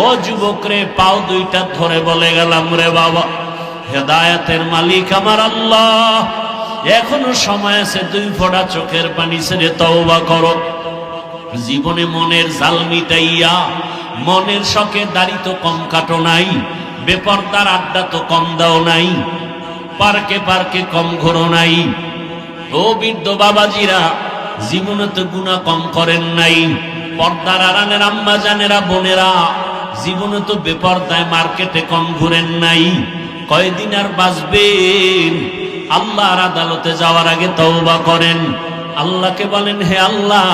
ও যুবক রে, পাও দুইটা ধরে বলে গেলাম, রে বাবা, হেদায়েতের মালিক আমার আল্লাহ, এখনো সময় আছে, দুই ফোঁটা চোখের পানি ছেড়ে তওবা করো। জীবনে মনের জাল মিটাইয়া, মনের শখে দাড়ি তো কম কাটো নাই, বেপরদার আড্ডা তো কম দাও নাই, পার্কে পার্কে কম ঘোরো নাই। ও বৃদ্ধ বাবাজিরা, জীবনে তো গুনাহ কম করেন নাই। পর্দার আড়ালের আম্মা জানেরা, বোনেরা, জীবনে তো বেপরদায় মার্কেটে কম ঘুরেন নাই। কয়দিন আর বাঁচবেন? আল্লাহর আদালতে যাওয়ার আগে তওবা করেন। আল্লাহকে বলেন, হে আল্লাহ,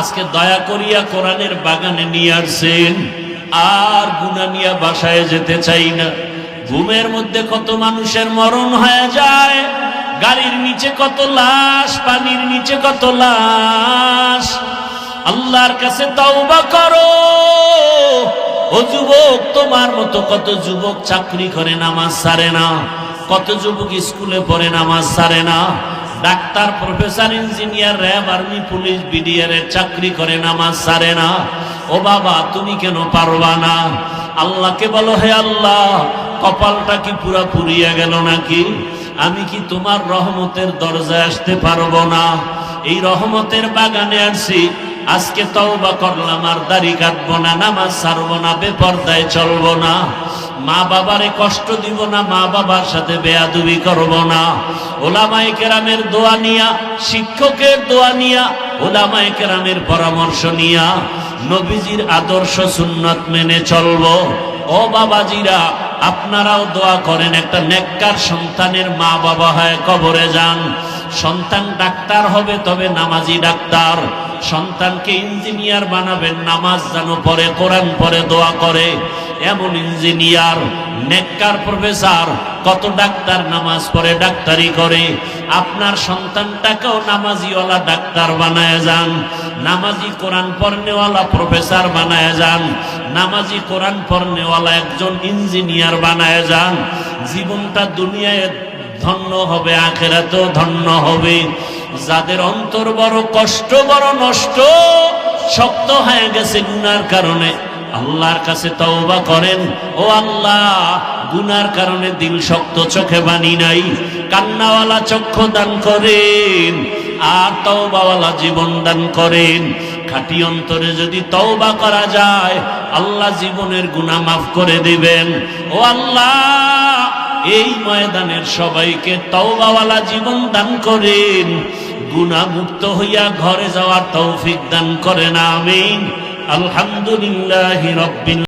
আজকে দয়া করিয়া কোরআনের বাগানে নিয়ে আসছেন, আর গুনাহ নিয়ে বাসায় যেতে চাই না। ঘুমের মধ্যে কত মানুষের মরণ হয়ে যায়, গাড়ির নিচে কত লাশ, পানির নিচে কত লাশ। আল্লাহর কাছে তওবা করো। ও যুবক, তোমার মতো কত যুবক চাকরি করে নামাজ ছাড়ে না, কত যুবক স্কুলে পড়ে নামাজ ছাড়ে না, doctor, professor, engineer, RAB, army, police, BDR এর চাকরি করে নামাজ ছাড়ে না। ও বাবা, তুমি কেন পারবা না? আল্লাহকে বলো, হে আল্লাহ, কপালটা কি পুরা পুরিয়া গেল নাকি? আমি কি তোমার রহমতের দরজায় আসতে পারবো না? এই রহমতের বাগানে আসছি, আজকে তওবা করলাম, আর দাড়ি কাটবো না, নামাজ ছাড়বো না, বেপরদায় চলবো না, মা বাবারে কষ্ট দিব না, মা বাবার সাথে বেয়াদবি করব না। ওলামায়ে কেরামের দোয়া নিয়া, শিক্ষকের দোয়া নিয়া, ওলামায়ে কেরামের পরামর্শ নিয়া নবীজির আদর্শ সুন্নাত মেনে চলবো। ও বাবাজিরা, আপনারাও দোয়া করেন, একটা নেককার সন্তানের মা বাবা হয় কবরে যান। সন্তান ডাক্তার হবে, তবে নামাজি ডাক্তার। সন্তানকে ইঞ্জিনিয়ার বানাবেন, নামাজ যেন পড়ে, কোরআন পড়ে, দোয়া করে, এমন ইঞ্জিনিয়ার। নেককার প্রফেসর, কত ডাক্তার নামাজ পড়ে, ডাক্তারি করে। আপনার সন্তানটাকেও নামাজিওয়ালা ডাক্তার বানায় যান, নামাজি কোরআন পড়নেওয়ালা প্রফেসর বানায় যান, নামাজি কোরআন পড়নেওয়ালা একজন ইঞ্জিনিয়ার বানায় যান। জীবনটা দুনিয়ায় ধন্য হবে, আখিরাতেও ধন্য হবে। যাদের অন্তর বড় কষ্ট, বড় নষ্ট, শক্ত হয়ে গেছে গুনার কারণে, আল্লাহর কাছে তওবা করেন। ও আল্লাহ, গুনার কারণে দিল শক্ত, চোখে পানি নাই, কান্নাওয়ালা চক্ষু দান করেন, আর তওবাওয়ালা জীবন দান করেন। খাঁটি অন্তরে যদি তওবা করা যায়, আল্লাহ জীবনের গুনাহ মাফ করে দিবেন। ও আল্লাহ, এই ময়দানের সবাইকে তওবাওয়ালা জীবন দান করেন, গুনাহ মুক্ত হইয়া ঘরে যাওয়ার তৌফিক দান করেন। আমিন। আলহামদুলিল্লাহি রাব্বিল